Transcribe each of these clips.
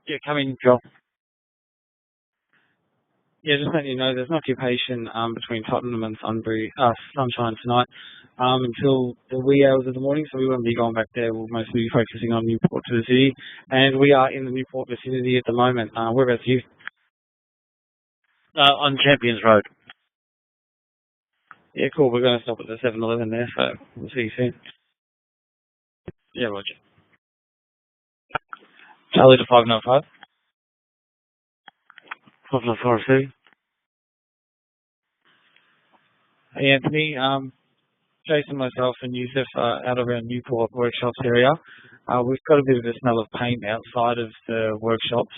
Yeah, coming, Joel. Yeah, just letting you know, there's an occupation between Tottenham and Sunshine tonight until the wee hours of the morning, so we won't be going back there. We'll mostly be focusing on Newport to the city, and we are in the Newport vicinity at the moment. Whereabouts are you? On Champions Road. Yeah, cool. We're going to stop at the 7-Eleven there, so we'll see you soon. Yeah, Roger. Charlie to 595. 594, Hey, Anthony. Jason, myself, and Yusuf out of our Newport workshops area. We've got a bit of a smell of paint outside of the workshops.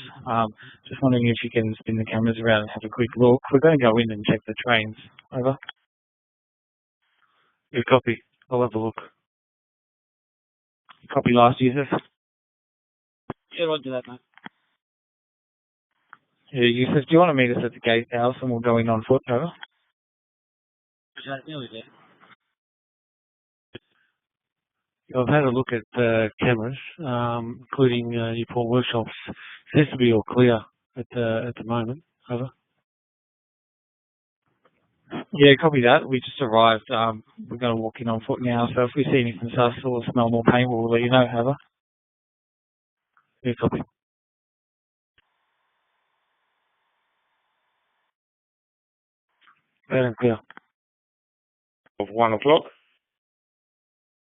Just wondering if you can spin the cameras around and have a quick look. We're going to go in and check the trains. Over. Good copy. I'll have a look. Copy last, Yusuf. Yeah, Roger that, mate. Yeah, Yusuf, do you want to meet us at the gatehouse and we'll go in on foot? Over. Nearly there. I've had a look at the cameras, including Newport workshops. Seems to be all clear at the moment. Over. Yeah, copy that. We just arrived. We're going to walk in on foot now, so if we see anything sus or smell more paint, we'll let you know. Over. Yeah, copy. Fair and clear. Of 1 o'clock.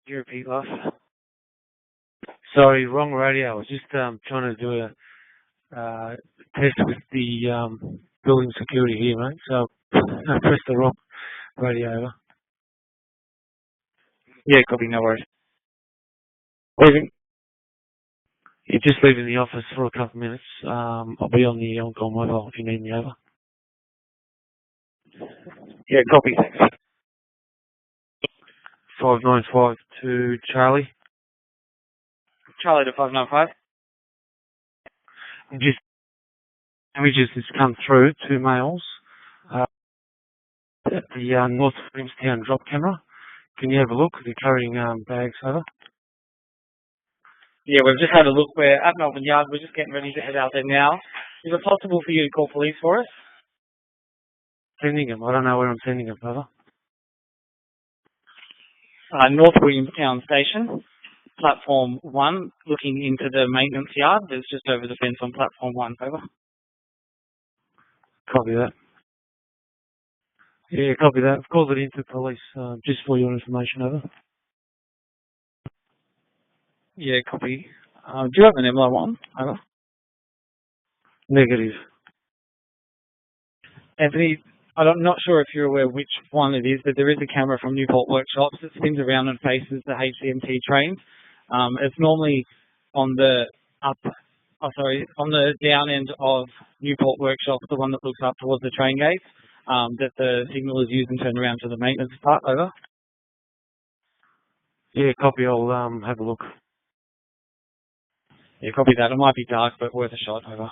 You repeat last. Sorry, wrong radio. I was just trying to do a test with the building security here, mate. So I pressed the wrong radio over. Yeah, copy. No worries. Leaving. You're just leaving the office for a couple of minutes. I'll be on the on-call mobile if you need me. Over. Yeah, copy. Thanks. 595 to Charlie. Charlie to 595. Just images that's come through, 2 males. At the North Williamstown drop camera. Can you have a look? They're carrying bags. Over. Yeah, we've just had a look. We're at Melbourne Yard. We're just getting ready to head out there now. Is it possible for you to call police for us? Sending them. I don't know where I'm sending them. Over. North Williamstown Station, platform 1, looking into the maintenance yard that's just over the fence on platform 1. Over. Copy that. Yeah, copy that. I've called it into police just for your information. Over. Yeah, copy. Do you have an MLO one? Over. Negative. Anthony, I'm not sure if you're aware which one it is, but there is a camera from Newport Workshops that spins around and faces the HCMT trains. It's normally on the on the down end of Newport Workshops, the one that looks up towards the train gates, that the signal is used and turned around to the maintenance part. Over. Yeah, copy. I'll have a look. Yeah, copy that. It might be dark, but worth a shot. Over.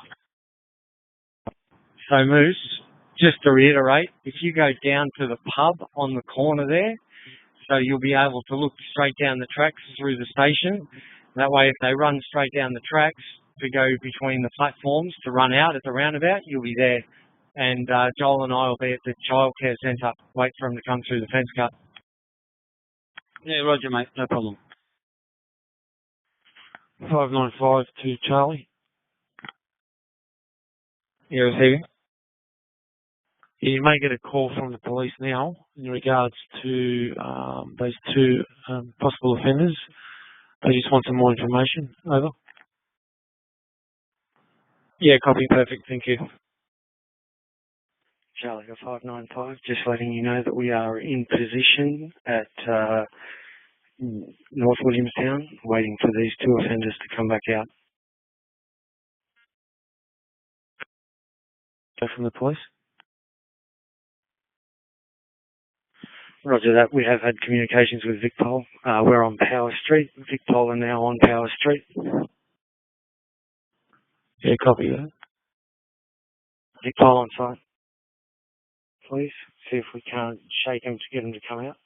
So, Moose, just to reiterate, if you go down to the pub on the corner there, so you'll be able to look straight down the tracks through the station. That way, if they run straight down the tracks to go between the platforms to run out at the roundabout, you'll be there. And Joel and I will be at the childcare centre, wait for them to come through the fence cut. Yeah, Roger, mate. No problem. 595 to Charlie. You're receiving? You may get a call from the police now in regards to those 2 possible offenders. They just want some more information. Over. Yeah, copy. Perfect. Thank you. Charlie 595, just letting you know that we are in position at North Williamstown, waiting for these 2 offenders to come back out. Go from the police. Roger that. We have had communications with Vicpol. We're on Power Street. Vicpol are now on Power Street. Yeah, copy that. Vicpol on site. Please see if we can't shake them to get them to come out.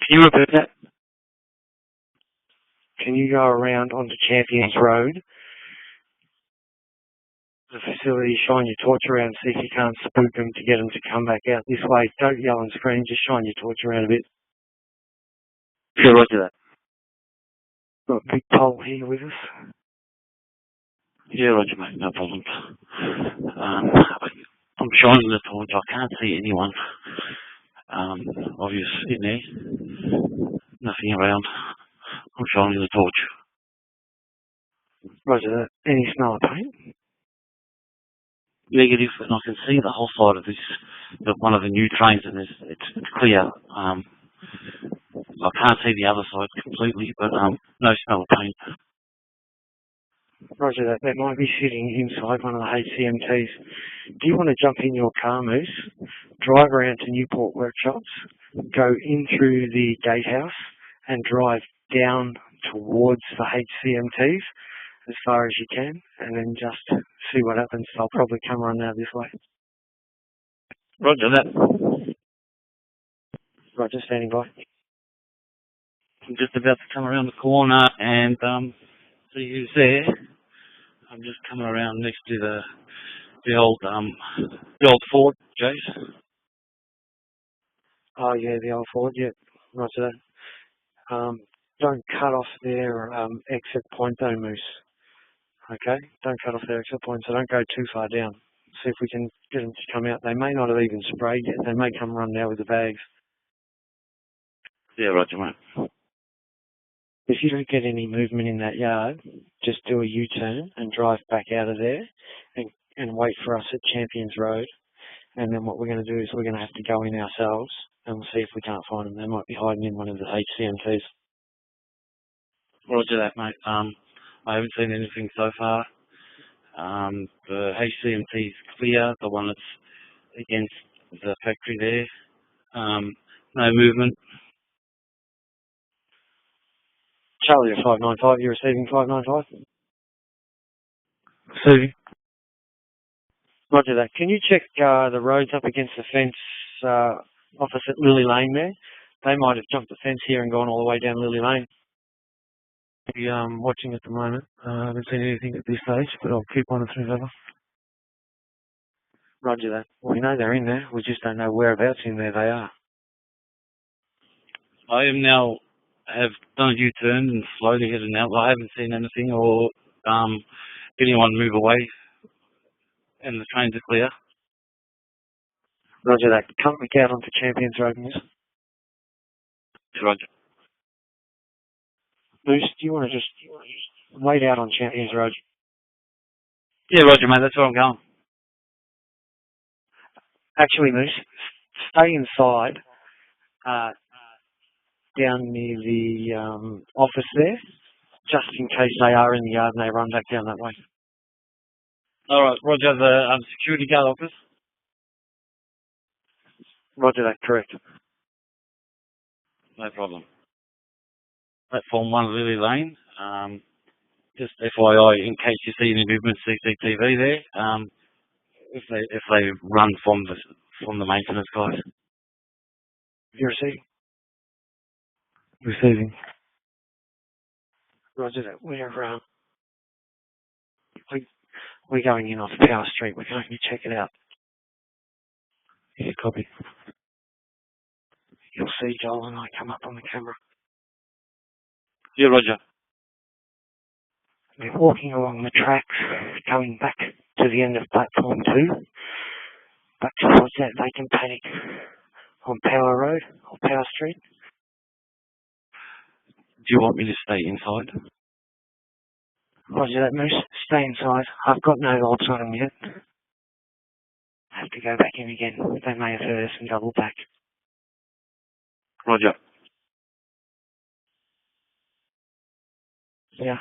Can you repeat that? Can you go around onto Champions Road the facility, shine your torch around, see if you can't spook them to get them to come back out this way. Don't yell and scream, just shine your torch around a bit. Yeah, roger that. Got a big pole here with us. Yeah, roger, mate, no problem. I'm shining the torch. I can't see anyone obvious in there. Nothing around. I'm shining the torch. Roger that. Any smell of paint? Negative, and I can see the whole side of this, one of the new trains, and it's clear. I can't see the other side completely, but no smell of paint. Roger that. They might be sitting inside one of the HCMTs. Do you want to jump in your car, Moose, drive around to Newport workshops, go in through the gatehouse, and drive down towards the HCMTs as far as you can, and then just see what happens? I'll probably come run out this way. Roger that. Roger, standing by. I'm just about to come around the corner and see who's there. I'm just coming around next to the old Ford, Jace. Oh yeah, the old Ford. Yeah, roger that. Don't cut off their exit point though, Moose. Okay, don't cut off their exit point, so don't go too far down. See if we can get them to come out. They may not have even sprayed yet. They may come run now with the bags. Yeah, roger, mate. If you don't get any movement in that yard, just do a U-turn and drive back out of there and wait for us at Champions Road. And then what we're going to do is we're going to have to go in ourselves and we'll see if we can't find them. They might be hiding in one of the HCMTs. Roger that, mate. I haven't seen anything so far. The HCMT is clear, the one that's against the factory there. No movement. Charlie, 595, you're receiving 595? Receiving. Roger that. Can you check the roads up against the fence opposite Lily Lane there? They might have jumped the fence here and gone all the way down Lily Lane. Watching at the moment. I haven't seen anything at this stage, but I'll keep monitoring over. Roger that. We know they're in there. We just don't know whereabouts in there they are. I am now have done a U-turn and slowly heading out. I haven't seen anything or anyone move away, and the trains are clear. Roger that. Come back out onto Champions Road, Moose. Roger. Moose, do you want to just wait out on Champions Road? Yeah, roger, mate. That's where I'm going. Actually, Moose, stay inside down near the office there, just in case they are in the yard and they run back down that way. All right, roger. The security guard office. Roger that, correct. No problem. Platform 1, Lily Lane. Just FYI, in case you see any movement, CCTV there. If they run from the maintenance guys. You're receiving? Receiving. Roger that. We're going in off Power Street. We're going to check it out. Yeah, copy. You'll see Joel and I come up on the camera. Yeah, roger. We're walking along the tracks, going back to the end of platform 2, back towards that vacant paddock on Power Road or Power Street. Do you want me to stay inside? Roger that, Moose. Stay inside. I've got no locks on them yet. I have to go back in again. They may have heard us and double back. Roger. Yeah.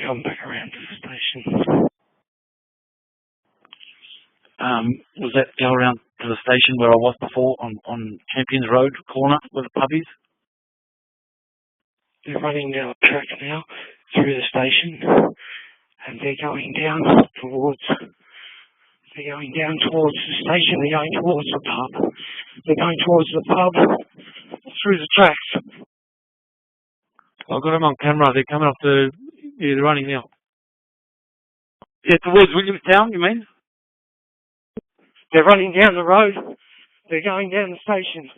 Come back around to the station. Was that go around to the station where I was before on Champions Road corner with the puppies? They're running down the track now through the station, and they're going down towards the station. They're going towards the pub. They're going towards the pub through the tracks. I've got them on camera. They're coming off they're running now. Yeah, towards Williamstown, you mean? They're running down the road. They're going down the station.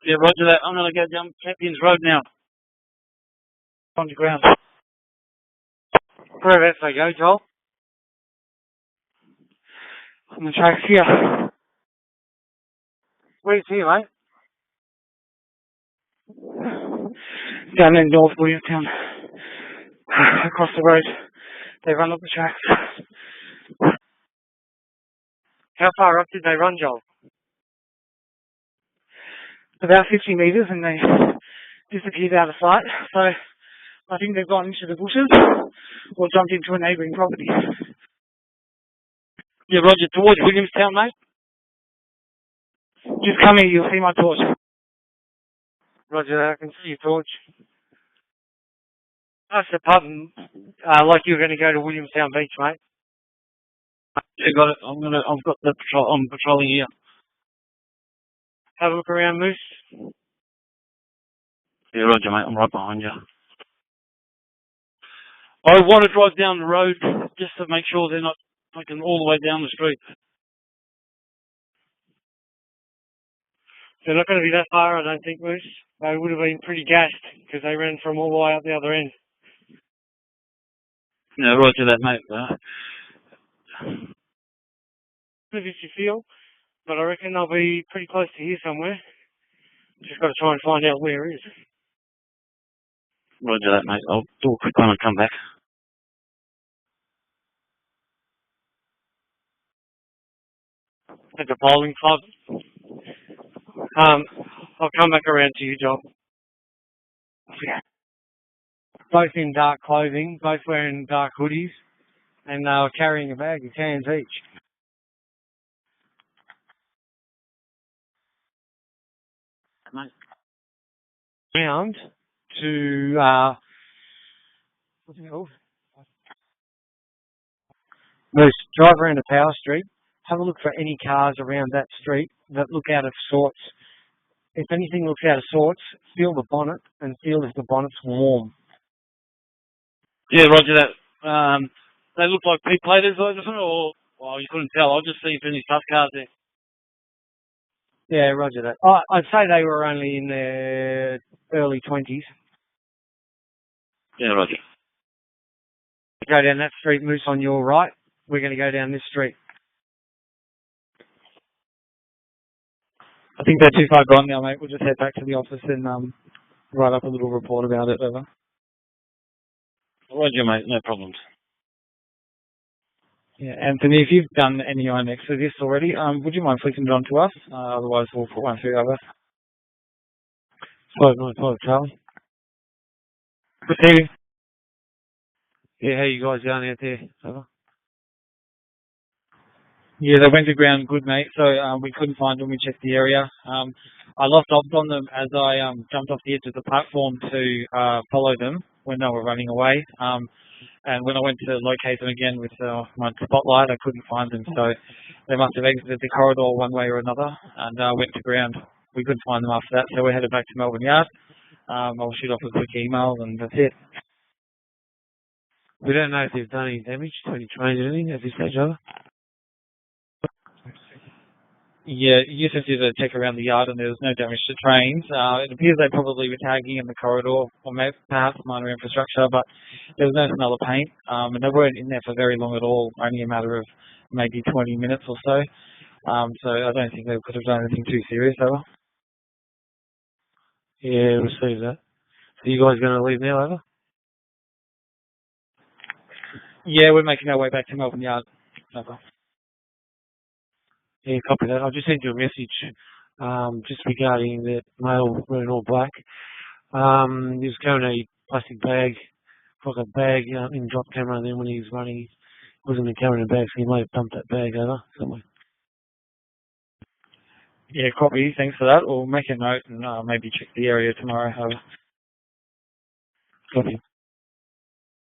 Yeah, roger that. I'm going to go down Champions Road now. On the ground. Whereabouts they go, Joel? On the tracks here. Where's here, mate? Down in North Williamstown. Across the road. They run up the tracks. How far up did they run, Joel? About 50 metres, and they disappeared out of sight. So I think they've gone into the bushes or jumped into a neighbouring property. Yeah, roger. Towards Williamstown, mate? Just come here, you'll see my torch. Roger that, I can see your torch. That's the pub, like you were going to go to Williamstown Beach, mate. Yeah, got it. I've got the patrol. I'm patrolling here. Have a look around, Moose. Yeah, roger, mate. I'm right behind you. I want to drive down the road just to make sure they're not fucking all the way down the street. They're not going to be that far, I don't think, Moose. They would have been pretty gassed because they ran from all the way up the other end. Yeah, roger that, mate. If you feel, but I reckon they'll be pretty close to here somewhere. Just got to try and find out where it is. Roger that, mate. I'll do a quick one and come back. At the bowling club. I'll come back around to you, Joel. Yeah. Both in dark clothing, both wearing dark hoodies, and they were carrying a bag of cans each. Mate. Round to, what's it called? Moose, drive around to Power Street, have a look for any cars around that street that look out of sorts. If anything looks out of sorts, feel the bonnet and feel if the bonnet's warm. Yeah, roger that. They look like P-platers, or well, you couldn't tell. I'll just see if any tough cars there. Yeah, roger that. I'd say they were only in their early 20s. Yeah, roger. Go down that street, Moose, on your right. We're going to go down this street. I think they're too far gone now, mate. We'll just head back to the office and write up a little report about it, over. Roger, mate. No problems. Yeah, Anthony, if you've done any IMX for this already, would you mind flicking it on to us? Otherwise, we'll put one through over. 595, Charlie. Proceeding. Yeah, how you guys going out there? Over? Yeah, they went to ground good, mate. So we couldn't find them. We checked the area. I lost obs on them as I jumped off the edge of the platform to follow them when they were running away. And when I went to locate them again with my spotlight, I couldn't find them. So they must have exited the corridor one way or another and went to ground. We couldn't find them after that, so we headed back to Melbourne Yard. I'll shoot off a quick email and that's it. We don't know if they've done any damage to any trains or anything at this stage, over. Yeah, you just did a check around the yard and there was no damage to trains. It appears they probably were tagging in the corridor or perhaps minor infrastructure, but there was no smell of paint. And they weren't in there for very long at all, only a matter of maybe 20 minutes or so. So I don't think they could have done anything too serious, over. Yeah, received that. So you guys going to leave now, over? Yeah, we're making our way back to Melbourne Yard. Over. Yeah, copy that. I've just sent you a message just regarding that male wearing all black. He was carrying a plastic bag, like a bag in drop camera, and then when he was running, he wasn't carrying a bag, so he might have dumped that bag over somewhere. Yeah, copy. Thanks for that. We'll make a note and maybe check the area tomorrow. Over. Copy.